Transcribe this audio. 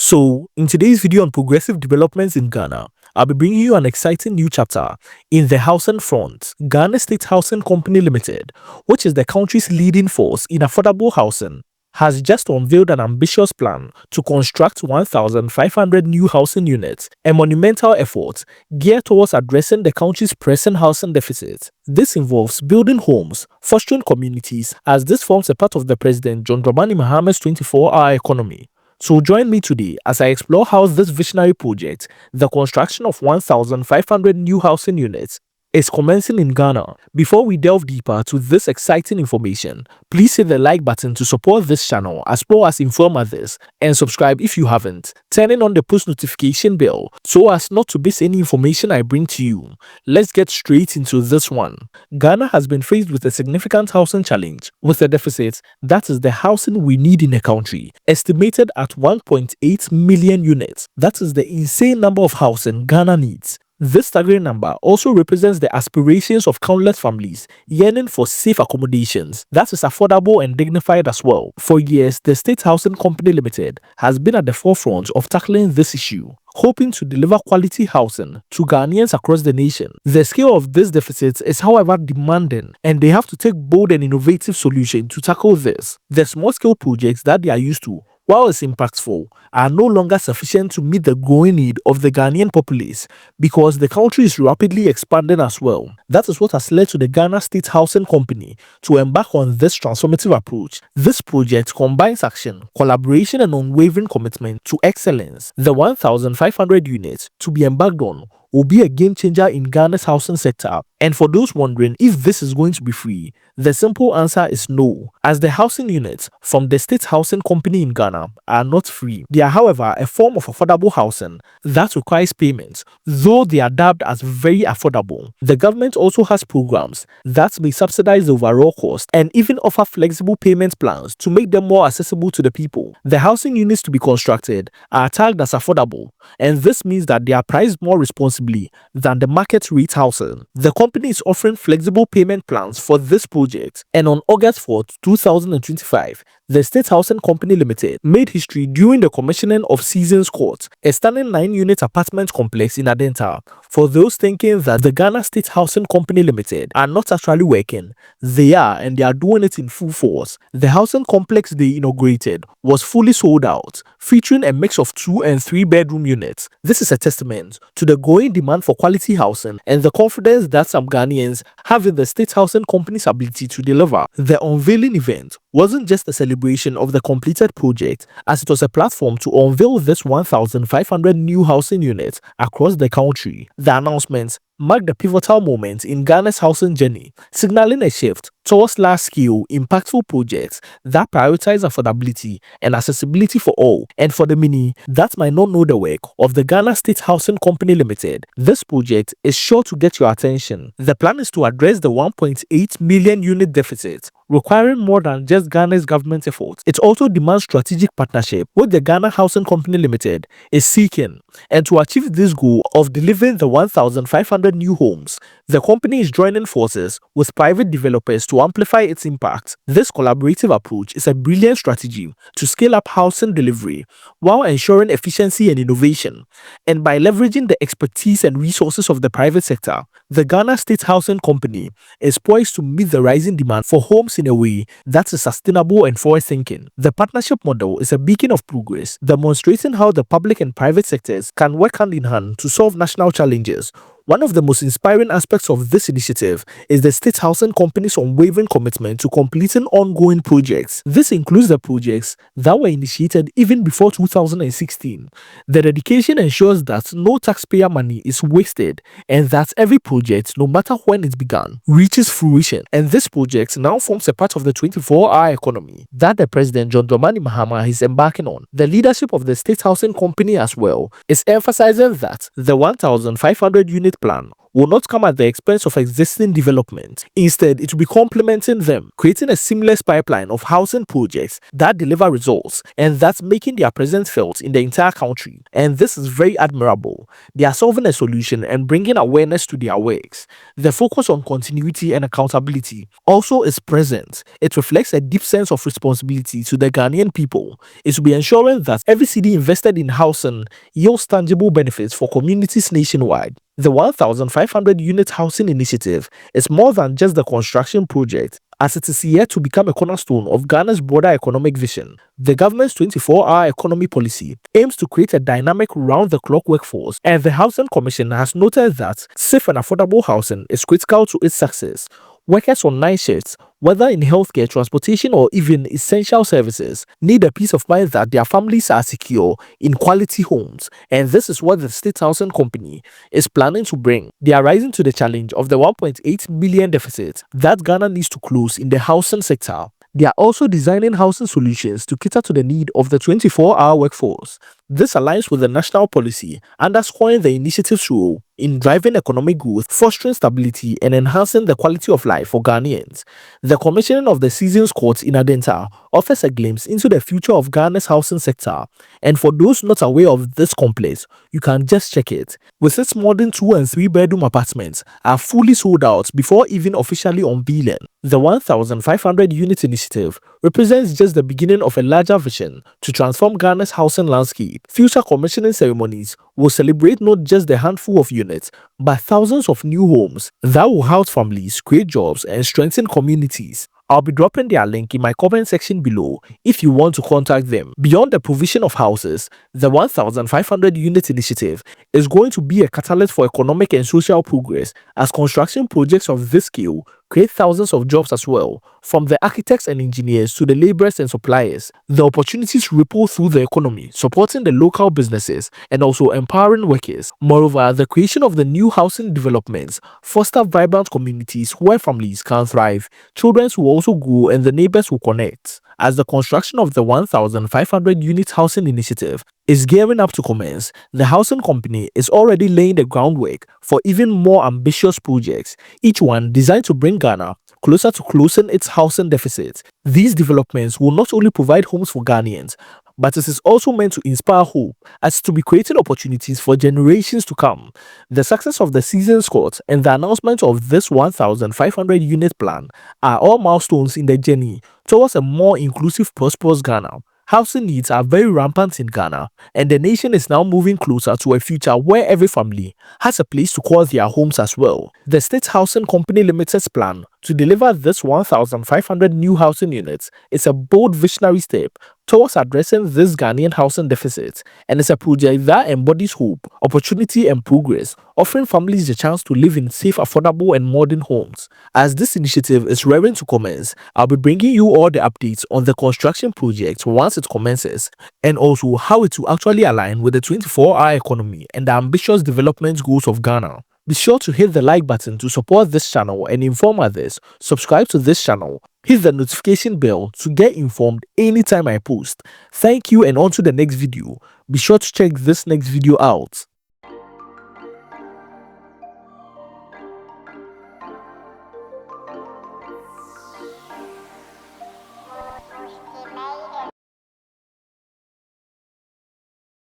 So, in today's video on progressive developments in Ghana, I'll be bringing you an exciting new chapter in the housing front. Ghana State Housing Company Limited, which is the country's leading force in affordable housing, has just unveiled an ambitious plan to construct 1,500 new housing units, a monumental effort geared towards addressing the country's pressing housing deficit. This involves building homes, fostering communities, as this forms a part of the President John Dramani Mahama's 24-hour economy. So join me today as I explore how this visionary project, the construction of 1,500 new housing units, is commencing in Ghana. Before we delve deeper to this exciting information, please hit the like button to support this channel as well as inform others, and subscribe if you haven't, turning on the post notification bell so as not to miss any information I bring to you. Let's get straight into this one. Ghana has been faced with a significant housing challenge, with a deficit that is the housing we need in a country, estimated at 1.8 million units. That is the insane number of housing Ghana needs. This staggering number also represents the aspirations of countless families yearning for safe accommodations that is affordable and dignified as well. For years, the State Housing Company Limited has been at the forefront of tackling this issue, hoping to deliver quality housing to Ghanaians across the nation. The scale of this deficit is, however, demanding, and they have to take bold and innovative solutions to tackle this. The small-scale projects that they are used to, while it's impactful, are no longer sufficient to meet the growing need of the Ghanaian populace because the country is rapidly expanding as well. That is what has led to the Ghana State Housing Company to embark on this transformative approach. This project combines action, collaboration, and unwavering commitment to excellence. The 1,500 units to be embarked on will be a game changer in Ghana's housing sector. And for those wondering if this is going to be free, the simple answer is no, as the housing units from the State Housing Company in Ghana are not free. They are, however, a form of affordable housing that requires payments, though they are dubbed as very affordable. The government also has programs that may subsidize the overall cost and even offer flexible payment plans to make them more accessible to the people. The housing units to be constructed are tagged as affordable, and this means that they are priced more responsibly than the market rate housing. The company is offering flexible payment plans for this project, and on August 4, 2025, the State Housing Company Limited made history during the commissioning of Seasons Court, a stunning 9-unit apartment complex in Adenta. For those thinking that the Ghana State Housing Company Limited are not actually working, they are, and they are doing it in full force. The housing complex they inaugurated was fully sold out, featuring a mix of 2 and 3 bedroom units. This is a testament to the growing demand for quality housing and the confidence that some Ghanaians have in the State Housing Company's ability to deliver. The unveiling event wasn't just a celebration of the completed project, as it was a platform to unveil this 1,500 new housing units across the country. The announcement marked a pivotal moment in Ghana's housing journey, signaling a shift towards large-scale, impactful projects that prioritize affordability and accessibility for all. And for the many that might not know the work of the Ghana State Housing Company Limited, this project is sure to get your attention. The plan is to address the 1.8 million unit deficit, requiring more than just Ghana's government efforts. It also demands strategic partnership, which the Ghana Housing Company Limited is seeking. And to achieve this goal of delivering the 1,500 new homes, the company is joining forces with private developers to amplify its impact. This collaborative approach is a brilliant strategy to scale up housing delivery while ensuring efficiency and innovation. And by leveraging the expertise and resources of the private sector, the Ghana State Housing Company is poised to meet the rising demand for homes in a way that is sustainable and forward-thinking. The partnership model is a beacon of progress, demonstrating how the public and private sectors can work hand in hand to solve national challenges. One of the most inspiring aspects of this initiative is the State Housing Company's unwavering commitment to completing ongoing projects. This includes the projects that were initiated even before 2016. The dedication ensures that no taxpayer money is wasted and that every project, no matter when it began, reaches fruition. And this project now forms a part of the 24-hour economy that the President John Dramani Mahama is embarking on. The leadership of the State Housing Company as well is emphasizing that the 1,500 unit plan will not come at the expense of existing development. Instead, it will be complementing them, creating a seamless pipeline of housing projects that deliver results and that's making their presence felt in the entire country. And this is very admirable. They are solving a solution and bringing awareness to their works. The focus on continuity and accountability also is present. It reflects a deep sense of responsibility to the Ghanaian people. It will be ensuring that every cedi invested in housing yields tangible benefits for communities nationwide. The 1,500 unit housing initiative is more than just the construction project, as it is yet to become a cornerstone of Ghana's broader economic vision. The government's 24-hour economy policy aims to create a dynamic round-the-clock workforce, and the Housing Commission has noted that safe and affordable housing is critical to its success. Workers on night shifts, whether in healthcare, transportation, or even essential services, need a peace of mind that their families are secure in quality homes, and this is what the State Housing Company is planning to bring. They are rising to the challenge of the 1.8 billion deficit that Ghana needs to close in the housing sector. They are also designing housing solutions to cater to the need of the 24-hour workforce. This aligns with the national policy, underscoring the initiative's role in driving economic growth, fostering stability, and enhancing the quality of life for Ghanaians. The commissioning of the Seasons Court in Adenta offers a glimpse into the future of Ghana's housing sector. And for those not aware of this complex, you can just check it. With its modern 2- and 3-bedroom apartments are fully sold out before even officially unveiling. The 1,500 unit initiative represents just the beginning of a larger vision to transform Ghana's housing landscape. Future commissioning ceremonies will celebrate not just the handful of units, but thousands of new homes that will house families, create jobs, and strengthen communities. I'll be dropping their link in my comment section below if you want to contact them. Beyond the provision of houses, the 1,500 unit initiative is going to be a catalyst for economic and social progress, as construction projects of this scale create thousands of jobs as well, from the architects and engineers to the laborers and suppliers. The opportunities ripple through the economy, supporting the local businesses and also empowering workers. Moreover, the creation of the new housing developments foster vibrant communities where families can thrive, children will also grow, and the neighbors will connect. As the construction of the 1,500 unit housing initiative is gearing up to commence, the housing company is already laying the groundwork for even more ambitious projects, each one designed to bring Ghana closer to closing its housing deficit. These developments will not only provide homes for Ghanaians, but it is also meant to inspire hope, as to be creating opportunities for generations to come. The success of the Seasons Court and the announcement of this 1,500 unit plan are all milestones in the journey towards a more inclusive, prosperous Ghana. Housing needs are very rampant in Ghana, and the nation is now moving closer to a future where every family has a place to call their homes as well. The State Housing Company Limited's plan to deliver this 1,500 new housing units is a bold visionary step towards addressing this Ghanaian housing deficit, and it's a project that embodies hope, opportunity, and progress, offering families the chance to live in safe, affordable, and modern homes. As this initiative is raring to commence, I'll be bringing you all the updates on the construction project once it commences, and also how it will actually align with the 24-hour economy and the ambitious development goals of Ghana. Be sure to hit the like button to support this channel and inform others. Subscribe to this channel. Hit the notification bell to get informed anytime I post. Thank you, and on to the next video. Be sure to check this next video out.